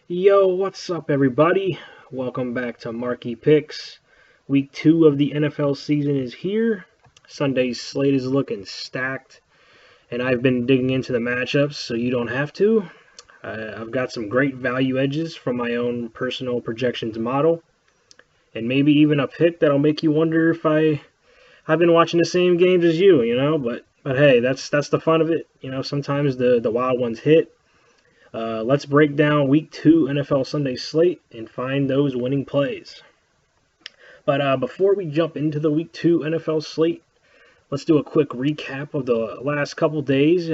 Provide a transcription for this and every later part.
Yo, what's up, everybody? Welcome back to Marky Picks. Week 2 of the NFL season is here. Sunday's slate is looking stacked, and I've been digging into the matchups so you don't have to. I've got some great value edges from my own personal projections model, and maybe even a pick that'll make you wonder if I've been watching the same games as you. But hey, that's the fun of it. Sometimes the wild ones hit. Let's break down Week 2 NFL Sunday slate and find those winning plays. But before we jump into the Week 2 NFL slate, let's do a quick recap of the last couple days.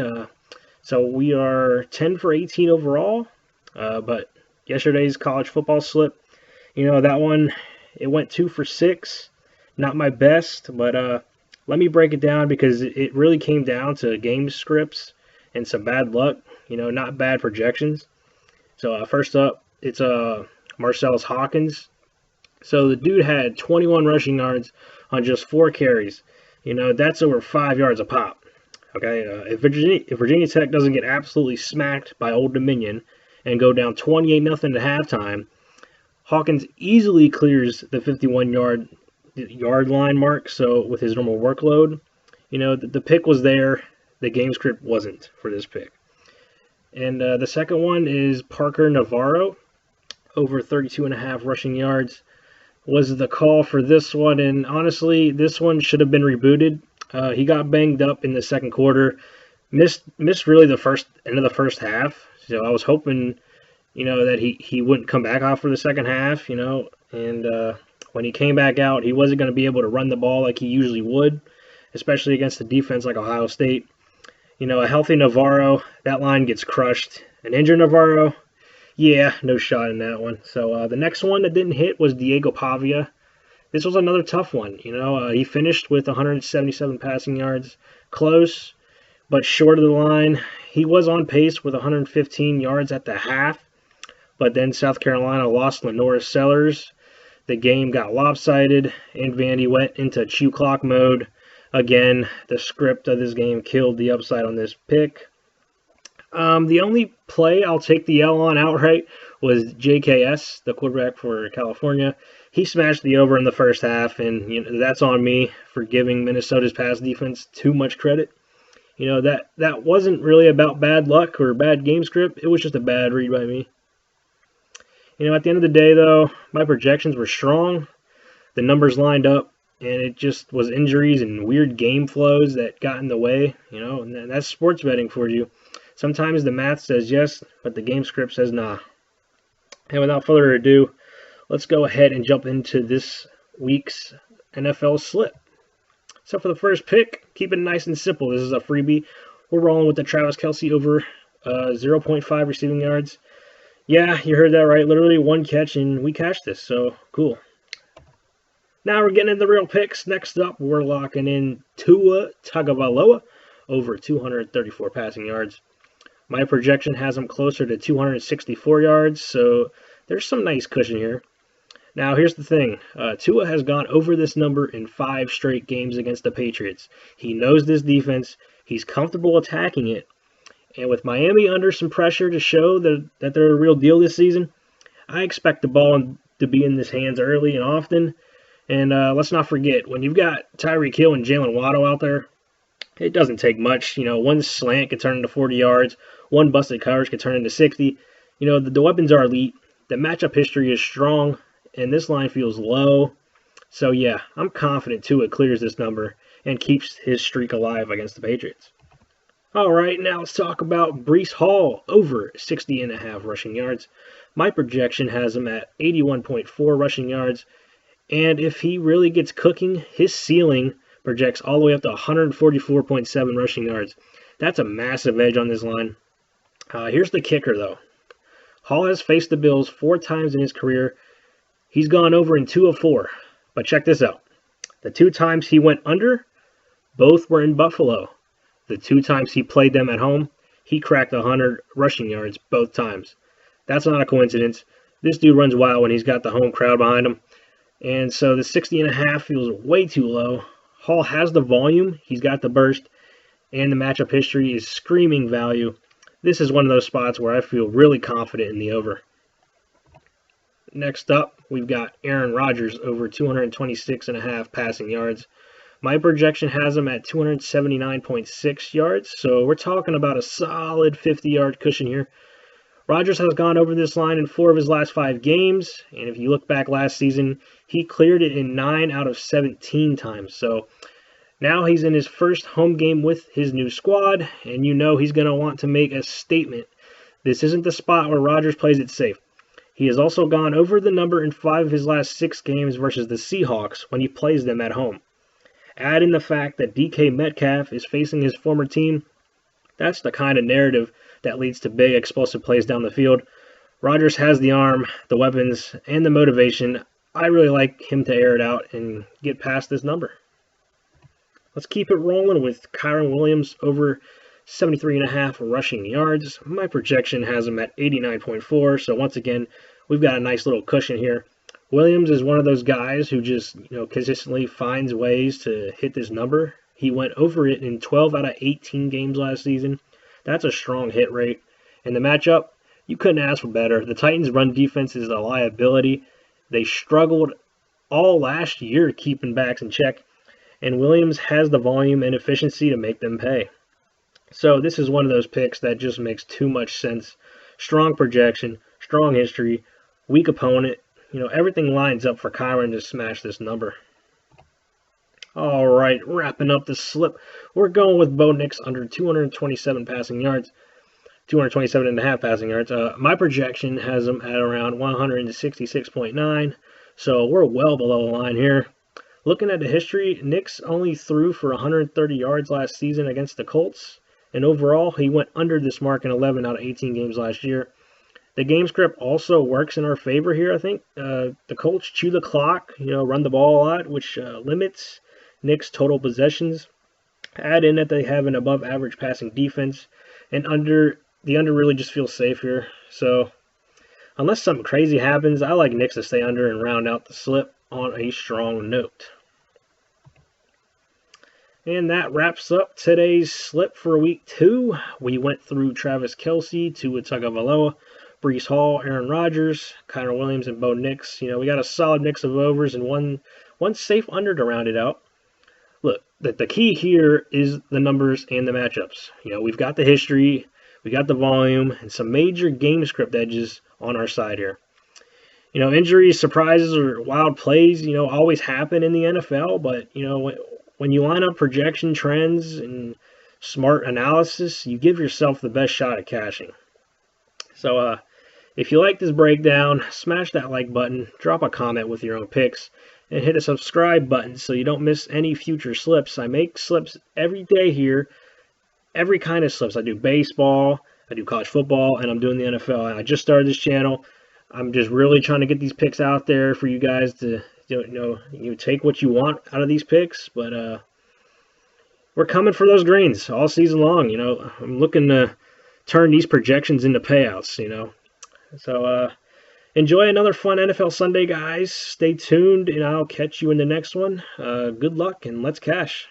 So we are 10 for 18 overall, but yesterday's college football slip, that one, it went 2 for 6. Not my best, but let me break it down because it really came down to game scripts and some bad luck. Not bad projections. So first up, it's Marcellus Hawkins. So the dude had 21 rushing yards on just 4 carries. That's over 5 yards a pop. Okay, if Virginia Tech doesn't get absolutely smacked by Old Dominion and go down 28-0 at halftime, Hawkins easily clears the 51-yard line mark. So with his normal workload, the pick was there. The game script wasn't for this pick. And the second one is Parker Navarro, over 32.5 rushing yards, was the call for this one. And honestly, this one should have been rebooted. He got banged up in the second quarter, missed really the end of the first half. So I was hoping, that he wouldn't come back out for the second half, And when he came back out, he wasn't going to be able to run the ball like he usually would, especially against a defense like Ohio State. A healthy Navarro, that line gets crushed. An injured Navarro, yeah, no shot in that one. So the next one that didn't hit was Diego Pavia. This was another tough one. He finished with 177 passing yards, close, but short of the line. He was on pace with 115 yards at the half, but then South Carolina lost Lenora Sellers. The game got lopsided, and Vandy went into chew clock mode. Again, the script of this game killed the upside on this pick. The only play I'll take the L on outright was JKS, the quarterback for California. He smashed the over in the first half, and that's on me for giving Minnesota's pass defense too much credit. That wasn't really about bad luck or bad game script. It was just a bad read by me. At the end of the day, though, my projections were strong. The numbers lined up. And it just was injuries and weird game flows that got in the way, and that's sports betting for you. Sometimes the math says yes, but the game script says nah. And without further ado, let's go ahead and jump into this week's NFL slip. So for the first pick, keep it nice and simple. This is a freebie. We're rolling with the Travis Kelce over 0.5 receiving yards. Yeah, you heard that right. Literally one catch, and we cashed this, so cool. Now we're getting into the real picks. Next up, we're locking in Tua Tagovailoa over 234 passing yards. My projection has him closer to 264 yards, so there's some nice cushion here. Now, here's the thing. Tua has gone over this number in 5 straight games against the Patriots. He knows this defense. He's comfortable attacking it. And with Miami under some pressure to show that they're a real deal this season, I expect the ball to be in his hands early and often. And let's not forget, when you've got Tyreek Hill and Jalen Waddle out there, it doesn't take much. One slant can turn into 40 yards. One busted coverage can turn into 60. The weapons are elite. The matchup history is strong, and this line feels low. So, yeah, I'm confident Tua clears this number and keeps his streak alive against the Patriots. All right, now let's talk about Breece Hall over 60.5 rushing yards. My projection has him at 81.4 rushing yards. And if he really gets cooking, his ceiling projects all the way up to 144.7 rushing yards. That's a massive edge on this line. Here's the kicker, though. Hall has faced the Bills 4 times in his career. He's gone over in 2 of 4. But check this out. The 2 times he went under, both were in Buffalo. The 2 times he played them at home, he cracked 100 rushing yards both times. That's not a coincidence. This dude runs wild when he's got the home crowd behind him. And so the 60.5 feels way too low. Hall has the volume, he's got the burst, and the matchup history is screaming value. This is one of those spots where I feel really confident in the over. Next up, we've got Aaron Rodgers over 226.5 passing yards. My projection has him at 279.6 yards, so we're talking about a solid 50-yard cushion here. Rodgers has gone over this line in 4 of his last 5 games, and if you look back last season, he cleared it in 9 out of 17 times. So now he's in his first home game with his new squad, and you know he's going to want to make a statement. This isn't the spot where Rodgers plays it safe. He has also gone over the number in 5 of his last 6 games versus the Seahawks when he plays them at home. Add in the fact that DK Metcalf is facing his former team. That's the kind of narrative that leads to big explosive plays down the field. Rodgers has the arm, the weapons, and the motivation. I really like him to air it out and get past this number. Let's keep it rolling with Kyren Williams over 73.5 rushing yards. My projection has him at 89.4, so once again, we've got a nice little cushion here. Williams is one of those guys who just, consistently finds ways to hit this number. He went over it in 12 out of 18 games last season. That's a strong hit rate. And the matchup, you couldn't ask for better. The Titans' run defense is a liability. They struggled all last year keeping backs in check, and Williams has the volume and efficiency to make them pay. So this is one of those picks that just makes too much sense. Strong projection, strong history, weak opponent. Everything lines up for Kyren to smash this number. All right, wrapping up the slip. We're going with Bo Nix under 227 passing yards. 227.5 passing yards. My projection has him at around 166.9, so we're well below the line here. Looking at the history, Nix only threw for 130 yards last season against the Colts, and overall, he went under this mark in 11 out of 18 games last year. The game script also works in our favor here, I think. The Colts chew the clock, run the ball a lot, which limits Nix' total possessions. Add in that they have an above-average passing defense, and the under really just feels safe here. So unless something crazy happens, I like Nix to stay under and round out the slip on a strong note. And that wraps up today's slip for week 2. We went through Travis Kelce, Tua Tagovailoa, Breece Hall, Aaron Rodgers, Kyren Williams, and Bo Nix. We got a solid mix of overs and one safe under to round it out. Look, the key here is the numbers and the matchups. We've got the history, we got the volume, and some major game script edges on our side here. Injuries, surprises, or wild plays, always happen in the NFL, but, when you line up projection trends and smart analysis, you give yourself the best shot at cashing. So, if you like this breakdown, smash that like button, drop a comment with your own picks, and hit a subscribe button so you don't miss any future slips. I make slips every day here, every kind of slips. I do baseball, I do college football, and I'm doing the NFL. And I just started this channel. I'm just really trying to get these picks out there for you guys to, you take what you want out of these picks, but we're coming for those greens all season long. I'm looking to turn these projections into payouts, So enjoy another fun NFL Sunday, guys. Stay tuned, and I'll catch you in the next one. Good luck, and let's cash.